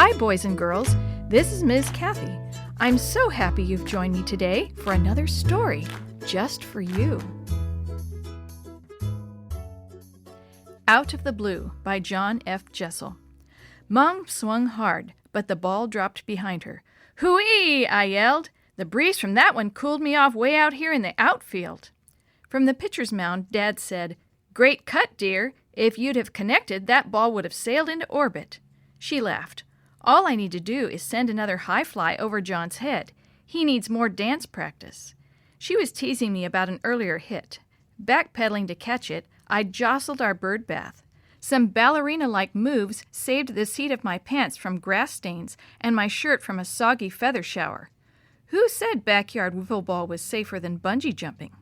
Hi, boys and girls. This is Ms. Kathy. I'm so happy you've joined me today for another story just for you. Out of the Blue by John F. Jessel. Mom swung hard, but the ball dropped behind her. Hoo-ee! I yelled. The breeze from that one cooled me off way out here in the outfield. From the pitcher's mound, Dad said, "Great cut, dear. If you'd have connected, that ball would have sailed into orbit." She laughed. All I need to do is send another high fly over John's head. He needs more dance practice. She was teasing me about an earlier hit. Backpedaling to catch it, I jostled our bird bath. Some ballerina-like moves saved the seat of my pants from grass stains and my shirt from a soggy feather shower. Who said backyard wiffle ball was safer than bungee jumping?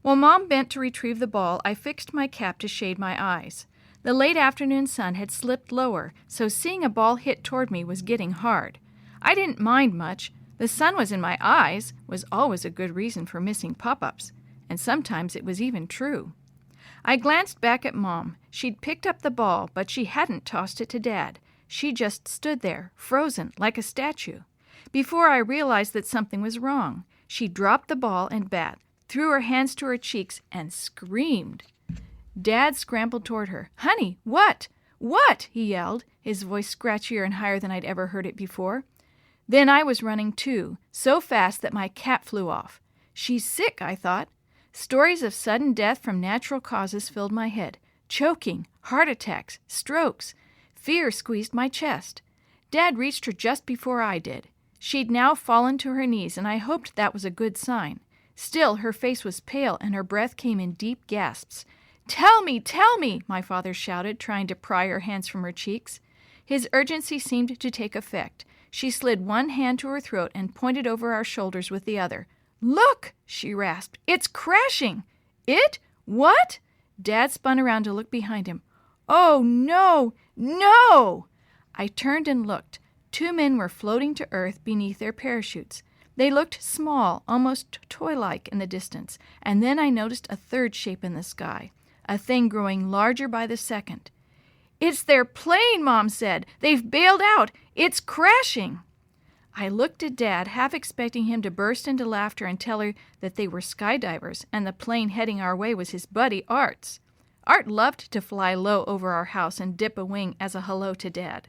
While Mom bent to retrieve the ball, I fixed my cap to shade my eyes. The late afternoon sun had slipped lower, so seeing a ball hit toward me was getting hard. I didn't mind much. The sun was in my eyes was always a good reason for missing pop-ups, and sometimes it was even true. I glanced back at Mom. She'd picked up the ball, but she hadn't tossed it to Dad. She just stood there, frozen, like a statue. Before I realized that something was wrong, she dropped the ball and bat, threw her hands to her cheeks, and screamed. Dad scrambled toward her. "Honey, what? What?" he yelled, his voice scratchier and higher than I'd ever heard it before. Then I was running too, so fast that my cap flew off. She's sick, I thought. Stories of sudden death from natural causes filled my head. Choking, heart attacks, strokes. Fear squeezed my chest. Dad reached her just before I did. She'd now fallen to her knees, and I hoped that was a good sign. Still, her face was pale, and her breath came in deep gasps. "Tell me," my father shouted, trying to pry her hands from her cheeks. His urgency seemed to take effect. She slid one hand to her throat and pointed over our shoulders with the other. "Look," she rasped. "It's crashing." "It? What?" Dad spun around to look behind him. "Oh, no, no!" I turned and looked. Two men were floating to earth beneath their parachutes. They looked small, almost toy-like in the distance, and then I noticed a third shape in the sky, a thing growing larger by the second. "It's their plane," Mom said. "They've bailed out. It's crashing." I looked at Dad, half expecting him to burst into laughter and tell her that they were skydivers and the plane heading our way was his buddy Art's. Art loved to fly low over our house and dip a wing as a hello to Dad.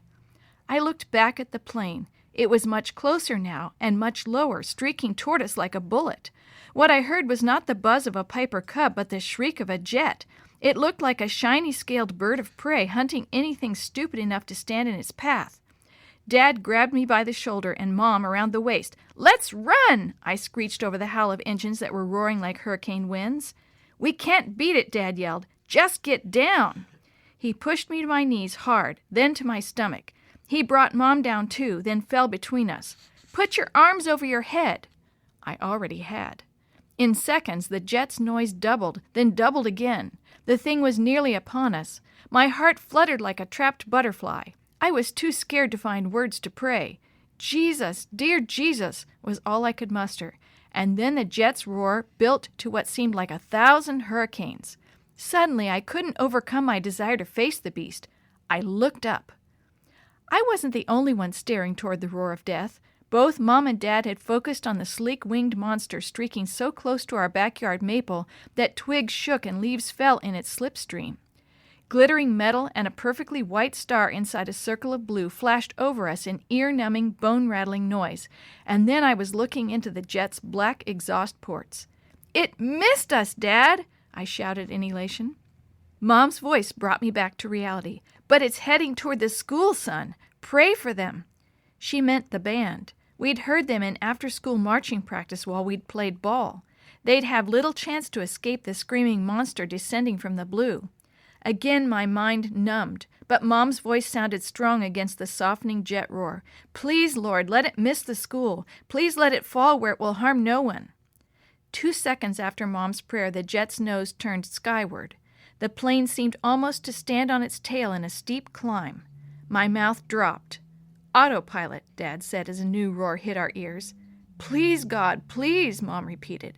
I looked back at the plane. It was much closer now and much lower, streaking toward us like a bullet. What I heard was not the buzz of a Piper cub, but the shriek of a jet. It looked like a shiny-scaled bird of prey hunting anything stupid enough to stand in its path. Dad grabbed me by the shoulder and Mom around the waist. "Let's run!" I screeched over the howl of engines that were roaring like hurricane winds. "We can't beat it," Dad yelled. "Just get down." He pushed me to my knees hard, then to my stomach. He brought Mom down too, then fell between us. "Put your arms over your head." I already had. In seconds, the jet's noise doubled, then doubled again. The thing was nearly upon us. My heart fluttered like a trapped butterfly. I was too scared to find words to pray. "Jesus, dear Jesus," was all I could muster. And then the jet's roar built to what seemed like 1,000 hurricanes. Suddenly, I couldn't overcome my desire to face the beast. I looked up. I wasn't the only one staring toward the roar of death. Both Mom and Dad had focused on the sleek-winged monster streaking so close to our backyard maple that twigs shook and leaves fell in its slipstream. Glittering metal and a perfectly white star inside a circle of blue flashed over us in ear-numbing, bone-rattling noise, and then I was looking into the jet's black exhaust ports. "It missed us, Dad!" I shouted in elation. Mom's voice brought me back to reality. "But it's heading toward the school, son. Pray for them." She meant the band. We'd heard them in after-school marching practice while we'd played ball. They'd have little chance to escape the screaming monster descending from the blue. Again my mind numbed, but Mom's voice sounded strong against the softening jet roar. "Please, Lord, let it miss the school. Please let it fall where it will harm no one." 2 seconds after Mom's prayer, the jet's nose turned skyward. The plane seemed almost to stand on its tail in a steep climb. My mouth dropped. "Autopilot," Dad said as a new roar hit our ears. "Please, God, please," Mom repeated.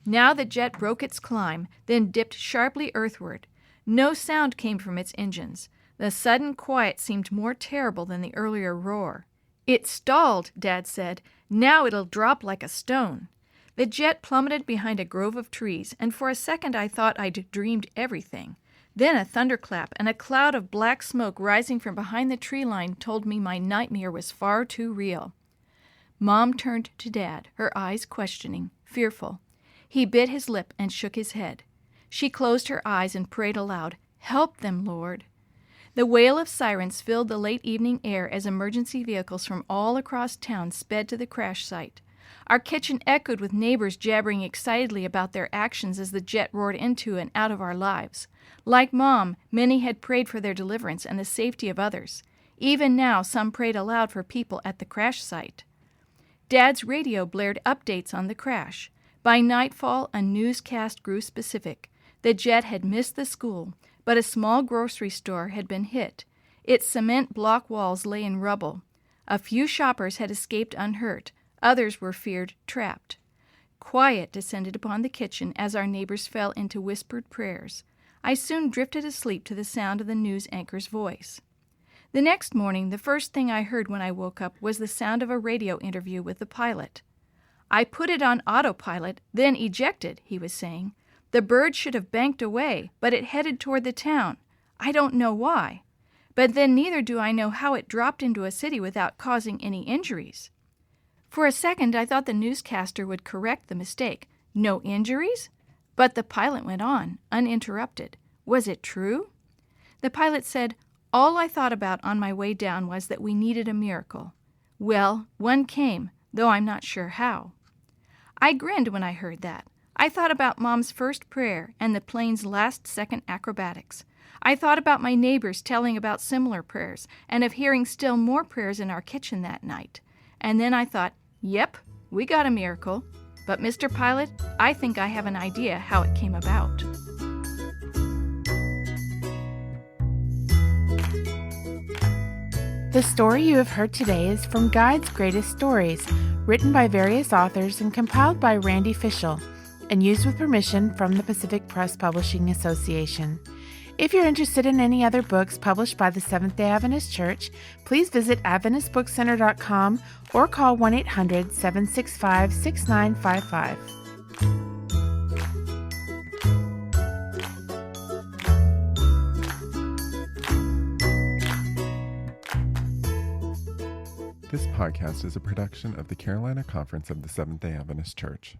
Now the jet broke its climb, then dipped sharply earthward. No sound came from its engines. The sudden quiet seemed more terrible than the earlier roar. "It stalled," Dad said. "Now it'll drop like a stone." The jet plummeted behind a grove of trees, and for a second I thought I'd dreamed everything. Then a thunderclap and a cloud of black smoke rising from behind the tree line told me my nightmare was far too real. Mom turned to Dad, her eyes questioning, fearful. He bit his lip and shook his head. She closed her eyes and prayed aloud, "Help them, Lord." The wail of sirens filled the late evening air as emergency vehicles from all across town sped to the crash site. Our kitchen echoed with neighbors jabbering excitedly about their actions as the jet roared into and out of our lives. Like Mom, many had prayed for their deliverance and the safety of others. Even now, some prayed aloud for people at the crash site. Dad's radio blared updates on the crash. By nightfall, a newscast grew specific. The jet had missed the school, but a small grocery store had been hit. Its cement block walls lay in rubble. A few shoppers had escaped unhurt. Others were feared trapped. Quiet descended upon the kitchen as our neighbors fell into whispered prayers. I soon drifted asleep to the sound of the news anchor's voice. The next morning, the first thing I heard when I woke up was the sound of a radio interview with the pilot. "I put it on autopilot, then ejected," he was saying. "The bird should have banked away, but it headed toward the town. I don't know why. But then neither do I know how it dropped into a city without causing any injuries." For a second, I thought the newscaster would correct the mistake. No injuries? But the pilot went on, uninterrupted. Was it true? The pilot said, "All I thought about on my way down was that we needed a miracle. Well, one came, though I'm not sure how." I grinned when I heard that. I thought about Mom's first prayer and the plane's last-second acrobatics. I thought about my neighbors telling about similar prayers and of hearing still more prayers in our kitchen that night. And then I thought, yep, we got a miracle. But Mr. Pilot, I think I have an idea how it came about. The story you have heard today is from God's Greatest Stories, written by various authors and compiled by Randy Fischel, and used with permission from the Pacific Press Publishing Association. If you're interested in any other books published by the Seventh-day Adventist Church, please visit AdventistBookCenter.com or call 1-800-765-6955. This podcast is a production of the Carolina Conference of the Seventh-day Adventist Church.